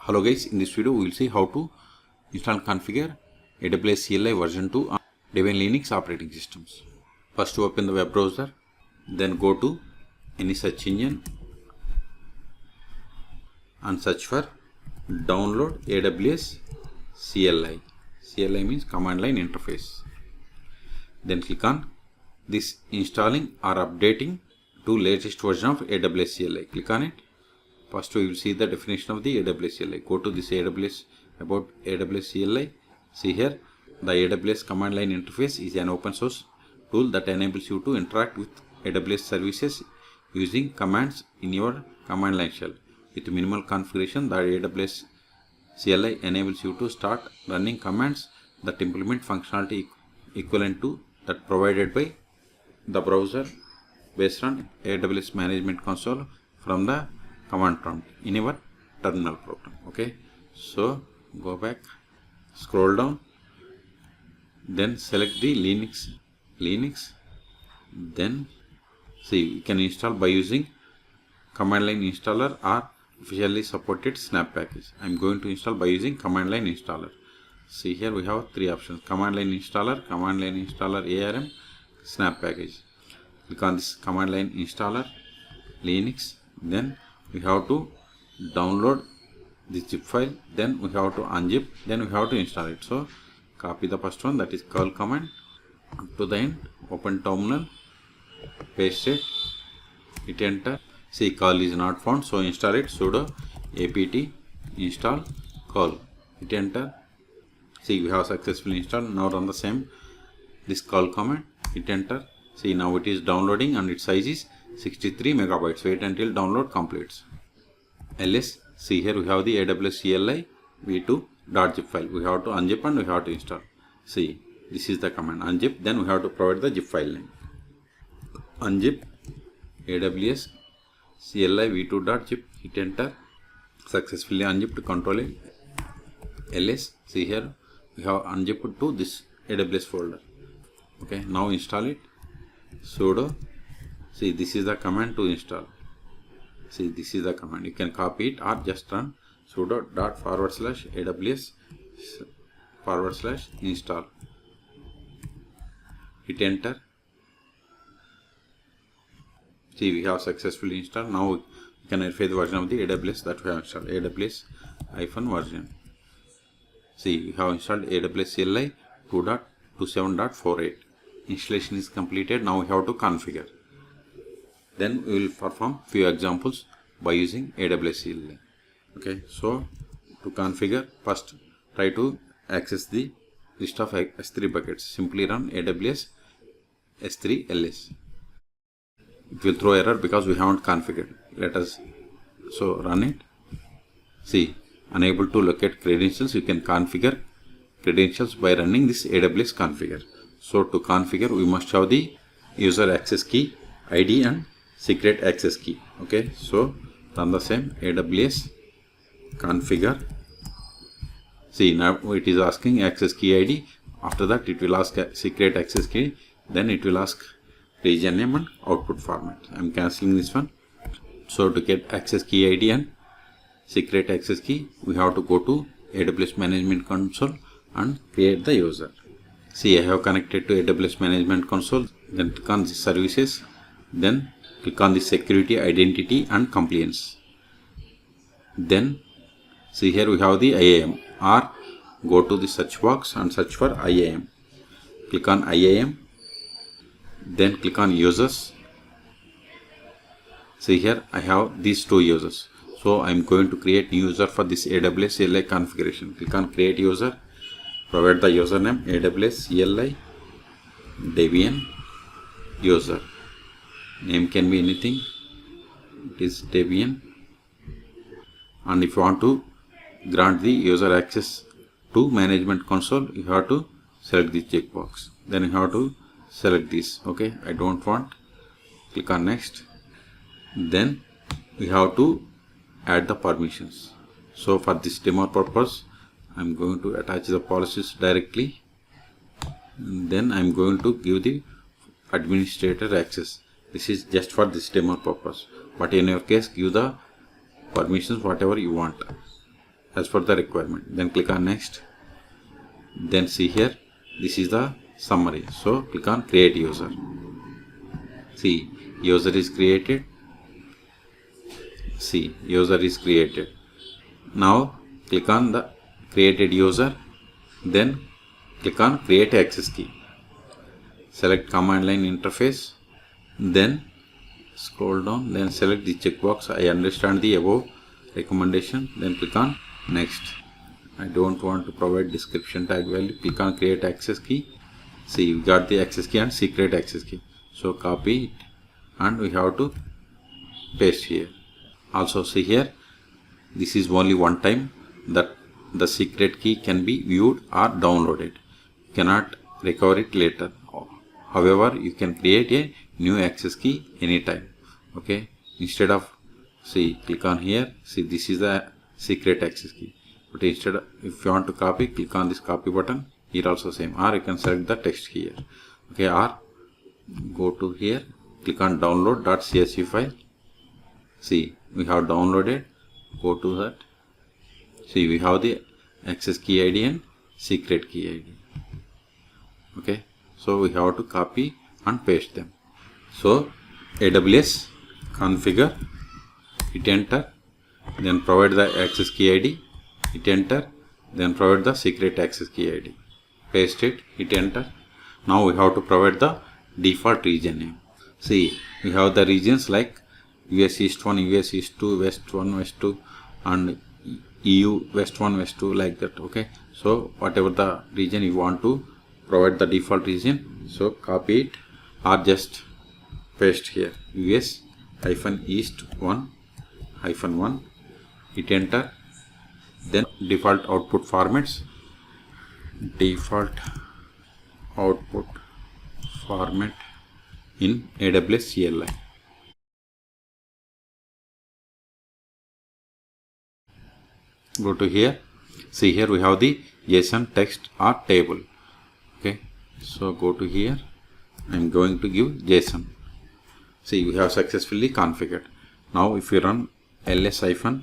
Hello guys, in this video we will see how to install and configure AWS CLI version 2 on Debian Linux operating systems. First open the web browser, then go to any search engine and search for download AWS CLI. CLI means Command Line Interface. Then click on this installing or updating to latest version of AWS CLI. Click on it. First we will see the definition of the AWS CLI. Go to this AWS about AWS CLI. See here, the AWS Command Line Interface is an open source tool that enables you to interact with AWS services using commands in your command line shell. With minimal configuration, the AWS CLI enables you to start running commands that implement functionality equivalent to that provided by the browser based on AWS Management Console from the command prompt in your terminal program. Okay, so go back, scroll down, then select the Linux, then see you can install by using command line installer or officially supported snap package. I am going to install by using command line installer. See here we have three options: command line installer ARM, snap package. Click on this command line installer Linux, then we have to download the zip file, then we have to unzip, then we have to install it. So copy the first one, that is curl command, up to the end, open terminal, paste it, hit enter. See, curl is not found, so install it. Sudo apt install curl, hit enter. See, we have successfully installed. Now run the same this curl command, hit enter. See, now it is downloading and its size is 63 megabytes. Wait until download completes. ls, see here we have the AWS CLI v2.zip file. We have to unzip and we have to install. See, this is the command unzip, then we have to provide the zip file name. Unzip AWS CLI v2.zip, hit enter. Successfully unzipped, control ls. See here we have unzipped to this AWS folder. Okay, now install it. Sudo, see, this is the command to install. See, this is the command. You can copy it or just run sudo /AWS/install. Hit enter. See, we have successfully installed. Now we can verify the version of the AWS that we have installed. AWS-version. See, we have installed AWS CLI 2.27.48. Installation is completed. Now we have to configure. Then we will perform few examples by using AWS CLI. Okay, so to configure, first try to access the list of S3 buckets. Simply run AWS S3 ls. It will throw error because we haven't configured. Let us so run it. See, unable to locate credentials. You can configure credentials by running this AWS configure. So to configure, we must have the user access key ID and secret access key. Okay, so run the same AWS configure. See, now it is asking access key ID. After that it will ask secret access key, then it will ask region name and output format. I am cancelling this one. So to get access key ID and secret access key, we have to go to AWS Management Console and create the user. See, I have connected to AWS Management Console. Then click on the services, then click on the security, identity and compliance. Then see here we have the IAM, or go to the search box and search for IAM. Click on IAM, then click on users. See here I have these two users, so I am going to create new user for this AWS CLI configuration. Click on create user, provide the username AWS CLI Debian user. Name can be anything, it is Debian. And if you want to grant the user access to Management Console, you have to select the checkbox. Then you have to select this. Okay, I don't want. Click on next. Then we have to add the permissions. So for this demo purpose, I am going to attach the policies directly. And then I am going to give the administrator access. This is just for this demo purpose, but in your case give the permissions whatever you want. as per the requirement. Then click on next. Then see here, this is the summary. So click on create user. See, user is created. See, user is created. Now click on the created user. Then click on create access key. Select command line interface. Then scroll down. Then select the checkbox. I understand the above recommendation. Then click on next. I don't want to provide description tag value. Click on create access key. See, we got the access key and secret access key. So copy it and we have to paste here. Also see here, this is only one time that the secret key can be viewed or downloaded. You cannot recover it later. However, you can create a new access key anytime. Okay, instead of, see, click on here. See, this is the secret access key. But instead of, if you want to copy, click on this copy button. Here also same. Or you can select the text here. Okay, or go to here. Click on download.csv file. See, we have downloaded. Go to that. See, we have the access key ID and secret key ID. Okay, so we have to copy and paste them. So AWS configure, hit enter, then provide the access key ID, hit enter, then provide the secret access key ID, paste it, hit enter. Now we have to provide the default region name. See, we have the regions like US East 1, US East 2, West 1, West 2 and EU West 1, West 2, like that. Okay, so whatever the region you want to provide the default region, so copy it or just paste here US East 1 -1, hit enter. Then default output formats, default output format in AWS CLI. Go to here. See, here we have the JSON text or table. Okay, so go to here. I am going to give JSON. See, we have successfully configured. Now if you run ls-larth,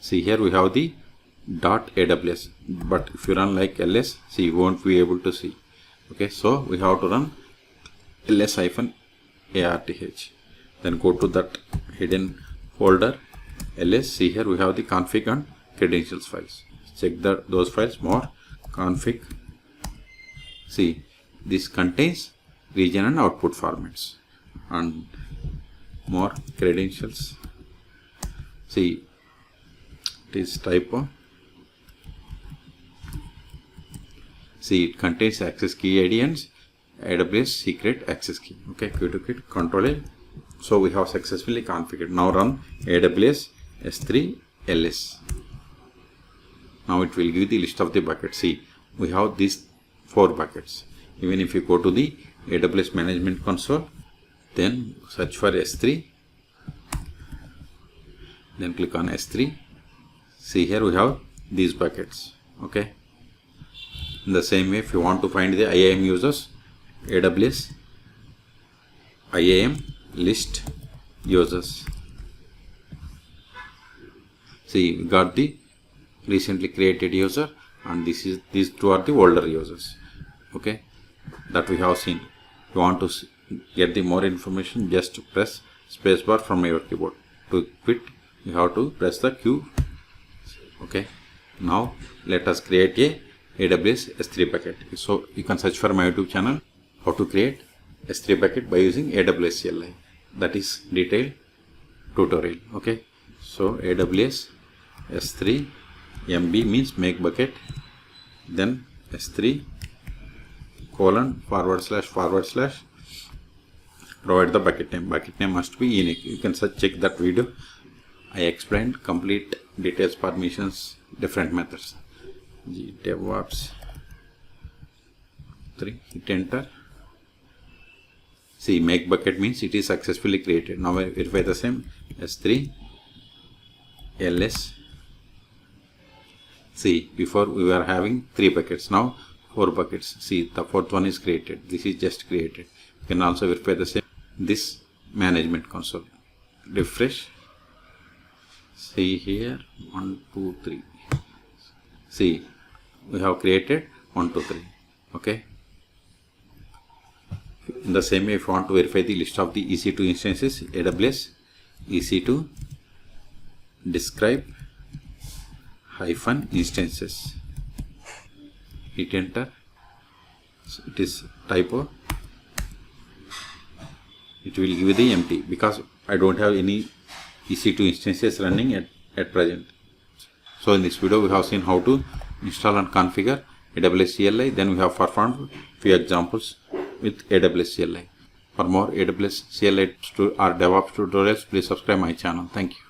see, here we have the .aws, but if you run like ls, see, you won't be able to see. Okay, so we have to run ls-arth. Then go to that hidden folder ls. See, here we have the config and credentials files. Check those files. More config. See, this contains region and output formats and more credentials. See, it is typo. See, it contains access key ID and AWS secret access key. Okay, quit Control A. So we have successfully configured. Now run AWS S3 ls. Now it will give the list of the buckets. See, we have these 4 buckets. Even if you go to the AWS management console, then search for S3, then click on S3. See, here we have these buckets. Okay, in the same way, if you want to find the IAM users, AWS IAM list users. See, we got the recently created user, and these 2 are the older users. Okay, that we have seen. If you want to get the more information, just press spacebar from your keyboard. To quit, you have to press the Q. Okay, now let us create a AWS S3 bucket. So you can search for my YouTube channel how to create S3 bucket by using AWS CLI. That is detailed tutorial. Okay, so AWS S3 MB means make bucket, then S3 : / provide the bucket name. Bucket name must be unique. You can check that video. I explained complete details, permissions, different methods. DevOps 3, hit enter. See, make bucket means it is successfully created. Now I verify the same. S3 ls. See, before we were having 3 buckets, now 4 buckets. See, the 4th one is created. This is just created. You can also verify the same. This management console. Refresh. See here, 1, 2, 3. See, we have created 1, 2, 3. Okay. In the same way, if you want to verify the list of the EC2 instances, AWS EC2 describe -instances. Hit enter. So it is typo. It will give you the empty because I don't have any EC2 instances running at present. So in this video we have seen how to install and configure AWS CLI. Then we have performed few examples with AWS CLI. For more AWS CLI or DevOps tutorials, please subscribe my channel. Thank you.